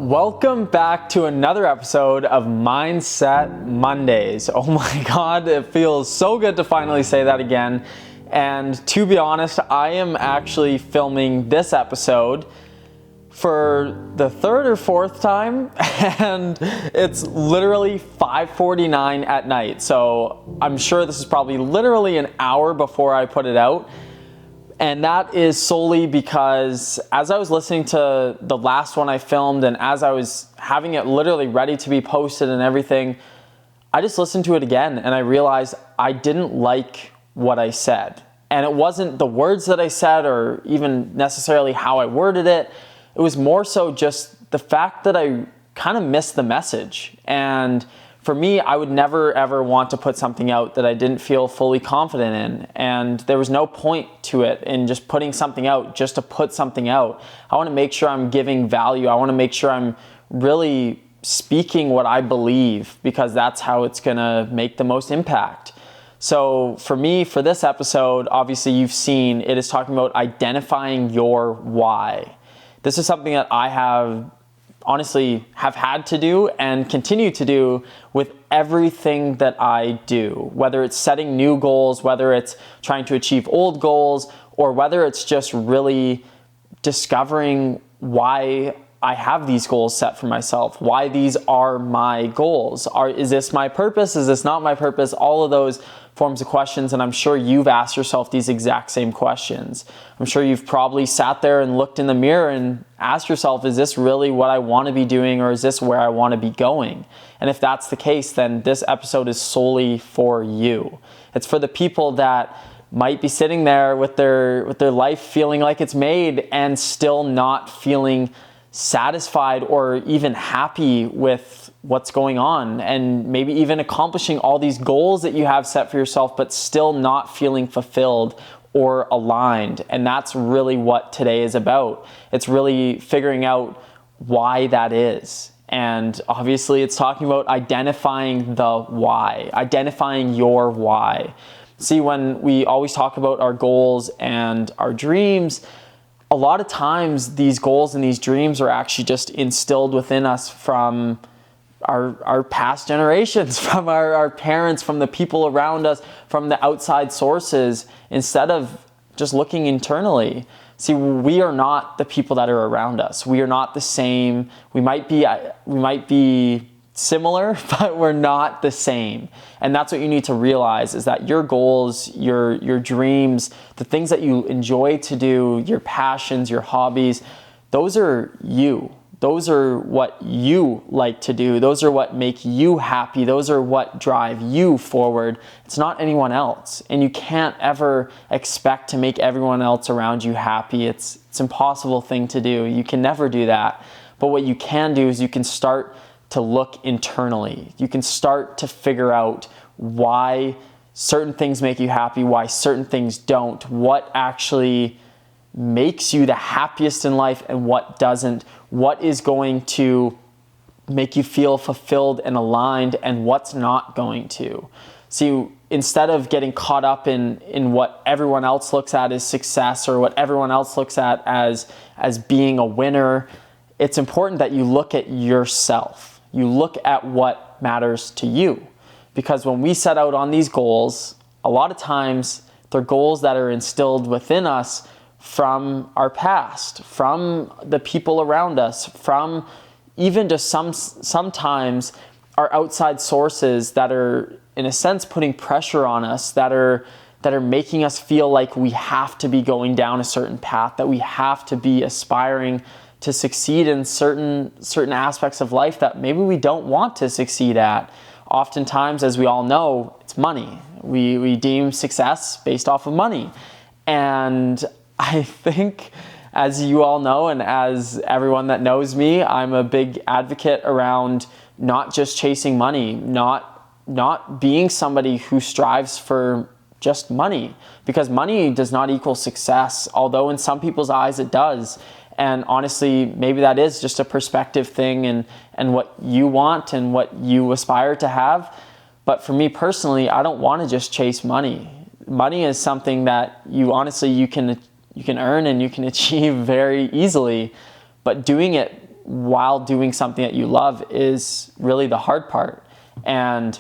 Welcome back to another episode of Mindset Mondays. Oh my God, it feels so good to finally say that again. And to be honest, I am actually filming this episode for the third or fourth time, and it's literally 5:49 at night. So I'm sure this is probably literally an hour before I put it out. And that is solely because as I was listening to the last one I filmed and as I was having it literally ready to be posted and everything, I just listened to it again and I realized I didn't like what I said. And it wasn't the words that I said or even necessarily how I worded it. It was more so just the fact that I kind of missed the message. And for me, I would never ever want to put something out that I didn't feel fully confident in. And there was no point to it in just putting something out just to put something out. I want to make sure I'm giving value. I want to make sure I'm really speaking what I believe, because that's how it's going to make the most impact. So for me, for this episode, obviously you've seen it is talking about identifying your why. This is something that I have had to do and continue to do with everything that I do, whether it's setting new goals, whether it's trying to achieve old goals, or whether it's just really discovering why I have these goals set for myself, why these are my goals. Is this my purpose? Is this not my purpose? All of those forms of questions, and I'm sure you've asked yourself these exact same questions. I'm sure you've probably sat there and looked in the mirror and asked yourself, is this really what I want to be doing, or is this where I want to be going? And if that's the case, then this episode is solely for you. It's for the people that might be sitting there with their life feeling like it's made and still not feeling satisfied or even happy with what's going on, and maybe even accomplishing all these goals that you have set for yourself, but still not feeling fulfilled or aligned. And that's really what today is about. It's really figuring out why that is. And obviously it's talking about identifying the why, identifying your why. See, when we always talk about our goals and our dreams, a lot of times these goals and these dreams are actually just instilled within us from our past generations, from our parents, from the people around us, from the outside sources, instead of just looking internally. See, we are not the people that are around us. We are not the same. We might be similar, but we're not the same. And that's what you need to realize, is that your goals, your dreams, the things that you enjoy to do, your passions, your hobbies, those are you. Those are what you like to do. Those are what make you happy. Those are what drive you forward. It's not anyone else. And you can't ever expect to make everyone else around you happy. It's an impossible thing to do. You can never do that. But what you can do is you can start to look internally. You can start to figure out why certain things make you happy, why certain things don't, what actually makes you the happiest in life and what doesn't, what is going to make you feel fulfilled and aligned and what's not going to. See, instead of getting caught up in what everyone else looks at as success or what everyone else looks at as being a winner, it's important that you look at yourself. You look at what matters to you. Because when we set out on these goals, a lot of times they're goals that are instilled within us from our past, from the people around us, from even just sometimes our outside sources that are, in a sense, putting pressure on us, that are making us feel like we have to be going down a certain path, that we have to be aspiring to succeed in certain aspects of life that maybe we don't want to succeed at. Oftentimes, as we all know, it's money. We deem success based off of money. And I think, as you all know, and as everyone that knows me, I'm a big advocate around not just chasing money, not being somebody who strives for just money, because money does not equal success, although in some people's eyes it does. And honestly, maybe that is just a perspective thing and what you want and what you aspire to have. But for me personally, I don't want to just chase money. Money is something that you can earn and you can achieve very easily, but doing it while doing something that you love is really the hard part. And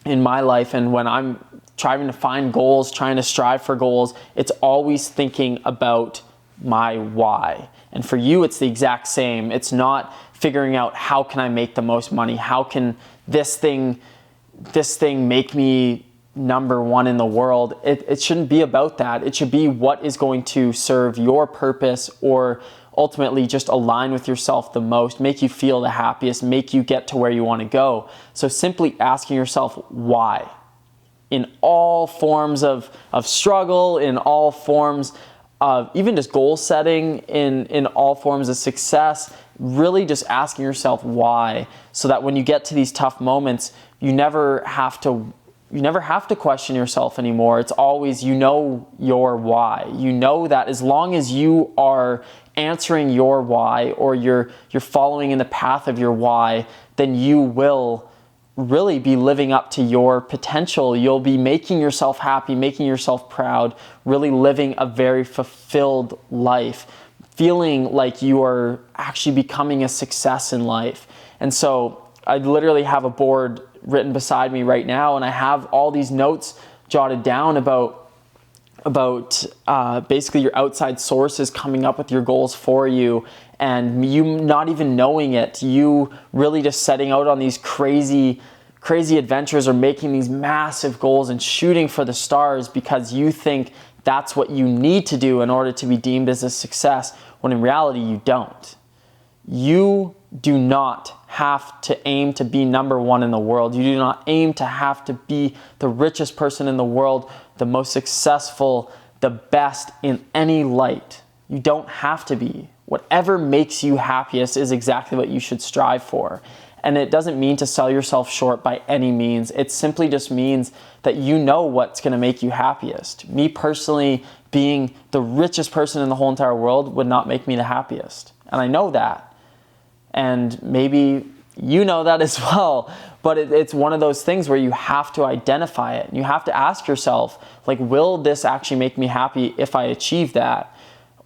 in my life, and when I'm trying to find goals, trying to strive for goals, it's always thinking about my why. And for you, it's the exact same. It's not figuring out how can I make the most money? How can this thing make me number one in the world? It shouldn't be about that. It should be what is going to serve your purpose, or ultimately just align with yourself the most, make you feel the happiest, make you get to where you want to go. So simply asking yourself why, in all forms of struggle, in all forms of even just goal setting, in all forms of success, really just asking yourself why, so that when you get to these tough moments, you never have to question yourself anymore. It's always, you know your why. You know that as long as you are answering your why, or you're following in the path of your why, then you will really be living up to your potential. You'll be making yourself happy, making yourself proud, really living a very fulfilled life, feeling like you are actually becoming a success in life. And so I literally have a board written beside me right now, and I have all these notes jotted down about basically your outside sources coming up with your goals for you, and you not even knowing it, you really just setting out on these crazy adventures, or making these massive goals and shooting for the stars because you think that's what you need to do in order to be deemed as a success, when in reality you don't. You do not have to aim to be number one in the world. You do not aim to have to be the richest person in the world, the most successful, the best in any light. You don't have to be. Whatever makes you happiest is exactly what you should strive for. And it doesn't mean to sell yourself short by any means. It simply just means that you know what's going to make you happiest. Me personally, being the richest person in the whole entire world would not make me the happiest. And I know that. And maybe you know that as well. But it's one of those things where you have to identify it. You have to ask yourself, like, will this actually make me happy if I achieve that?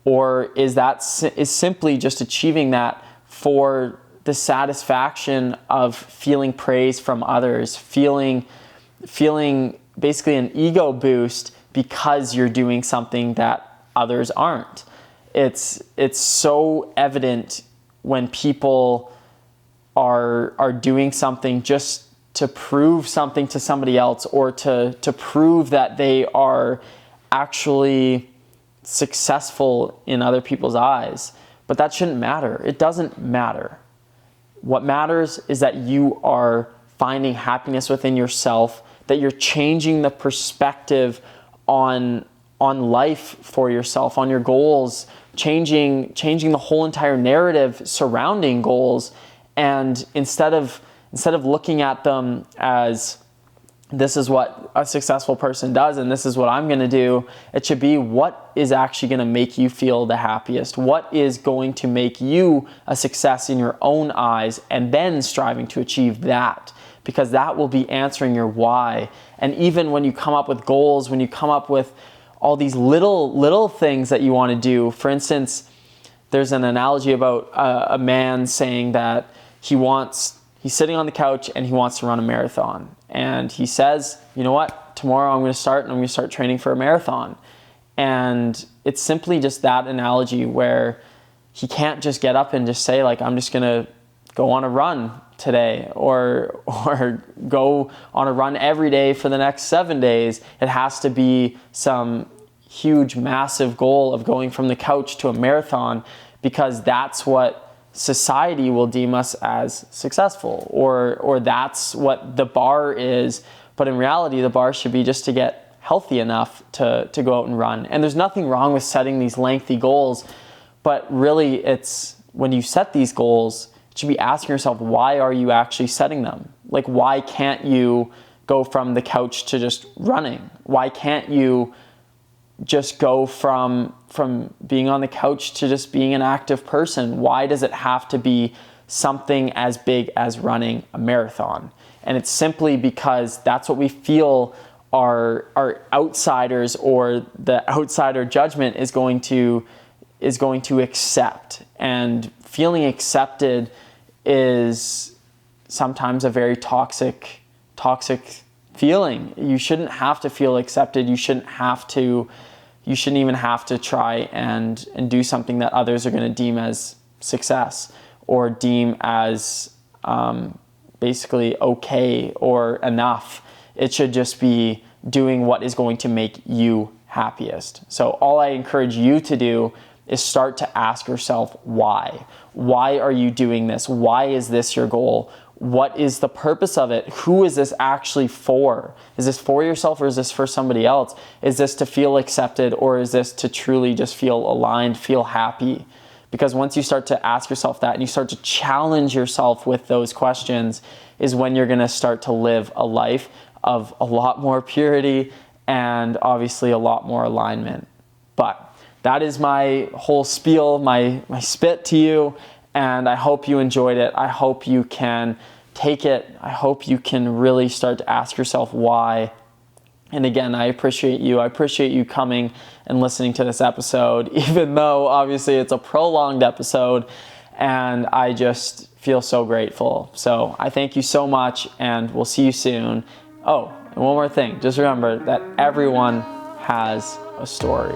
Or is simply just achieving that for the satisfaction of feeling praise from others, feeling basically an ego boost because you're doing something that others aren't. It's so evident when people are doing something just to prove something to somebody else, or to prove that they are actually successful in other people's eyes. But that shouldn't matter. It doesn't matter. What matters is that you are finding happiness within yourself, that you're changing the perspective on life for yourself, on your goals, changing the whole entire narrative surrounding goals. And instead of looking at them as, this is what a successful person does and this is what I'm going to do, it should be, what is actually going to make you feel the happiest? What is going to make you a success in your own eyes? And then striving to achieve that, because that will be answering your why. And even when you come up with goals, when you come up with all these little things that you want to do, for instance, there's an analogy about a man saying that he's sitting on the couch and he wants to run a marathon. And he says, you know what, tomorrow I'm going to start training for a marathon. And it's simply just that analogy where he can't just get up and just say, like, I'm just going to go on a run today, or go on a run every day for the next 7 days. It has to be some huge, massive goal of going from the couch to a marathon, because that's what society will deem us as successful, or that's what the bar is. But in reality, the bar should be just to get healthy enough to go out and run. And there's nothing wrong with setting these lengthy goals, but really it's, when you set these goals, you should be asking yourself, why are you actually setting them? Like, why can't you go from the couch to just running? Why can't you just go from being on the couch to just being an active person? Why does it have to be something as big as running a marathon? And it's simply because that's what we feel our outsiders, or the outsider judgment is going to accept. And feeling accepted is sometimes a very toxic feeling. You shouldn't have to feel accepted. You shouldn't even have to try and do something that others are going to deem as success or deem as basically okay or enough. It should just be doing what is going to make you happiest. So all I encourage you to do is start to ask yourself why. Why are you doing this? Why is this your goal? What is the purpose of it? Who is this actually for? Is this for yourself or is this for somebody else? Is this to feel accepted or is this to truly just feel aligned, feel happy? Because once you start to ask yourself that and you start to challenge yourself with those questions is when you're going to start to live a life of a lot more purity and obviously a lot more alignment. But that is my whole spiel, my spit to you. And I hope you enjoyed it. I hope you can take it. I hope you can really start to ask yourself why. And again, I appreciate you. I appreciate you coming and listening to this episode, even though obviously it's a prolonged episode. And I just feel so grateful. So I thank you so much and we'll see you soon. Oh, and one more thing. Just remember that everyone has a story.